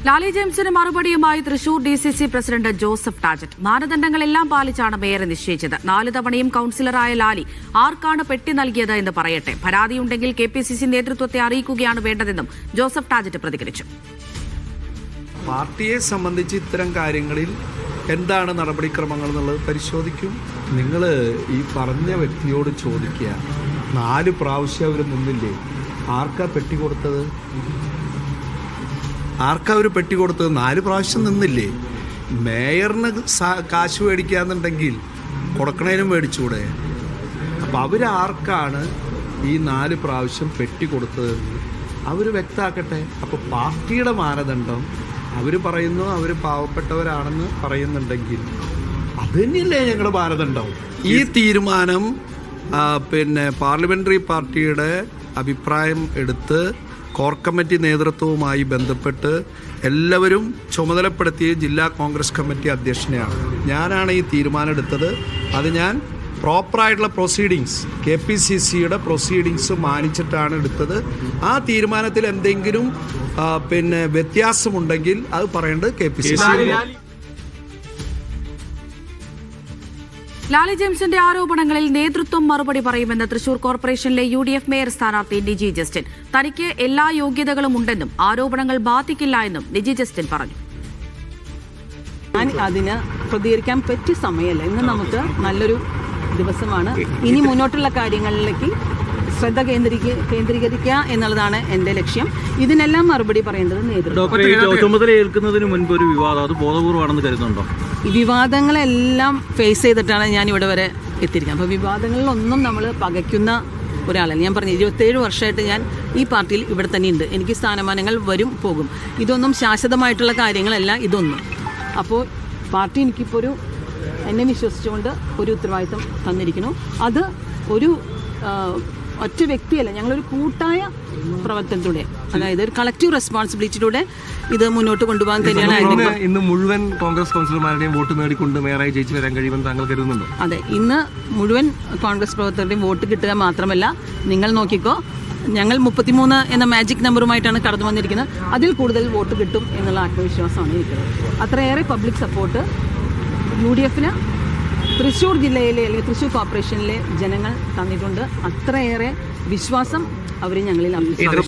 ലാലി ജെയിംസിന് മറുപടിയുമായി Thrissur DCC president Joseph ടാജറ്റ്. മാനദണ്ഡങ്ങളെല്ലാം പാലിച്ചാണ് മേയറെ നിശ്ചയിച്ചത്. 4 തവണയും കൌൺസിലറായ ലാലി ആർക്കാണ് പെട്ടി നൽകിയത് എന്ന് പറയട്ടെ. പരാതിയുണ്ടെങ്കിൽ KPCC നേതൃത്വത്തെ അറിയിക്കുകയാണ് വേണ്ടതെന്നും ജോസഫ് ടാജറ്റ് പ്രതികരിച്ചു. പാർട്ടിയെ സംബന്ധിച്ച് ഇത്തരം കാര്യങ്ങളിൽ എന്താണ് നടപടിക്രമങ്ങൾ എന്നുള്ളത് പരിശോധിക്കും. നിങ്ങൾ ഈ പറഞ്ഞ വ്യക്തിയോട് ചോദിക്കുക, 4 പ്രാവശ്യം അവർ നിന്നില്ലേ? ആർക്കാ പെട്ടി കൊടുത്തത്? ആർക്കാ അവർ പെട്ടി കൊടുത്തത്? 4 പ്രാവശ്യം നിന്നില്ലേ? മേയറിന് കാശ് മേടിക്കാന്നുണ്ടെങ്കിൽ കൊടുക്കണേനും മേടിച്ചൂടെ? അപ്പം അവരാർക്കാണ് ഈ 4 പ്രാവശ്യം പെട്ടി കൊടുത്തതെന്ന് അവർ വ്യക്തമാക്കട്ടെ. അപ്പോൾ പാർട്ടിയുടെ മാനദണ്ഡം അവർ പറയുന്നു, അവർ പാവപ്പെട്ടവരാണെന്ന് പറയുന്നുണ്ടെങ്കിൽ അത് തന്നെയല്ലേ ഞങ്ങളുടെ മാനദണ്ഡം. ഈ തീരുമാനം പാർലമെൻ്ററി പാർട്ടിയുടെ അഭിപ്രായം എടുത്ത് കോർ കമ്മിറ്റി നേതൃത്വവുമായി ബന്ധപ്പെട്ട് എല്ലാവരും ചുമതലപ്പെടുത്തിയ ജില്ലാ കോൺഗ്രസ് കമ്മിറ്റി അധ്യക്ഷനെയാണ്. ഞാനാണ് ഈ തീരുമാനം എടുത്തത്. അത് ഞാൻ പ്രോപ്പറായിട്ടുള്ള പ്രൊസീഡിങ്സ്, KPCCയുടെ പ്രൊസീഡിങ്സ് മാനിച്ചിട്ടാണ് എടുത്തത്. ആ തീരുമാനത്തിൽ എന്തെങ്കിലും വ്യത്യാസമുണ്ടെങ്കിൽ അത് പറയേണ്ടത് KPCC. ലാലി ജെയിംസിന്റെ ആരോപണങ്ങളിൽ നേതൃത്വം മറുപടി പറയുമെന്ന് തൃശൂർ കോർപ്പറേഷനിലെ UDF മേയർ സ്ഥാനാർത്ഥി നിജി ജസ്റ്റിൻ. തനിക്ക് എല്ലാ യോഗ്യതകളും ഉണ്ടെന്നും ആരോപണങ്ങൾ ബാധിക്കില്ല എന്നും നിജി ജസ്റ്റിൻ പറഞ്ഞു. ഞാൻ അതിന് പ്രതികരിക്കാൻ പറ്റിയ സമയമല്ല. ഇന്ന് നമുക്ക് നല്ലൊരു ദിവസമാണ്. ഇനി മുന്നോട്ടുള്ള കാര്യങ്ങളിലേക്ക് ശ്രദ്ധ കേന്ദ്രീകരിക്കുക എന്നുള്ളതാണ് എൻ്റെ ലക്ഷ്യം. ഇതിനെല്ലാം മറുപടി പറയേണ്ടത് നേതൃത്വം. ചുമതലയേൽക്കുന്നതിന് മുൻപ് ഒരു വിവാദം, അത് ബോധപൂർവ്വമാണെന്ന് കരുതുന്നുണ്ടോ? ഈ വിവാദങ്ങളെല്ലാം ഫേസ് ചെയ്തിട്ടാണ് ഞാൻ ഇവിടെ വരെ എത്തിയിരിക്കുന്നത്. അപ്പോൾ വിവാദങ്ങളിലൊന്നും നമ്മൾ പകയ്ക്കുന്ന ഒരാളല്ല. ഞാൻ പറഞ്ഞു 27 വർഷമായിട്ട് ഞാൻ ഈ പാർട്ടിയിൽ ഇവിടെ തന്നെ ഉണ്ട്. എനിക്ക് സ്ഥാനമാനങ്ങൾ വരും പോകും. ഇതൊന്നും ശാശ്വതമായിട്ടുള്ള കാര്യങ്ങളല്ല ഇതൊന്നും. അപ്പോൾ പാർട്ടി എനിക്കിപ്പോൾ എന്നെ വിശ്വസിച്ചുകൊണ്ട് ഒരു ഉത്തരവാദിത്തം തന്നിരിക്കുന്നു. അത് ഒരു ഒറ്റ വ്യക്തിയല്ല, ഞങ്ങളൊരു കൂട്ടായ പ്രവർത്തനത്തിലൂടെ, അതായത് ഒരു കളക്റ്റീവ് റെസ്പോൺസിബിലിറ്റിയിലൂടെ ഇത് മുന്നോട്ട് കൊണ്ടുപോകാൻ തന്നെയാണ്. ഇന്ന് മുഴുവൻ കോൺഗ്രസ് കൗൺസിലർമാരുടെയും വോട്ട് നേടിക്കൊണ്ട് മേയറായി ജയിച്ചു വരാൻ കഴിയുമെന്ന് താങ്കൾ കരുതുന്നുണ്ടോ? അതെ, ഇന്ന് മുഴുവൻ കോൺഗ്രസ് പ്രവർത്തകരുടെയും വോട്ട് കിട്ടുക മാത്രമല്ല, നിങ്ങൾ നോക്കിക്കോ, ഞങ്ങൾ 33 എന്ന മാജിക് നമ്പറുമായിട്ടാണ് കടന്നു വന്നിരിക്കുന്നത്. അതിൽ കൂടുതൽ വോട്ട് കിട്ടും എന്നുള്ള ആത്മവിശ്വാസമാണ് എനിക്കുള്ളത്. അത്രയേറെ പബ്ലിക് സപ്പോർട്ട് UDFന് തൃശ്ശൂർ ജില്ലയിലെ അല്ലെങ്കിൽ തൃശ്ശൂർ കോർപ്പറേഷനിലെ ജനങ്ങൾ തന്നിട്ടുണ്ട്. അത്രയേറെ വിശ്വാസം അവർ ഞങ്ങളിൽ അർപ്പിച്ചു.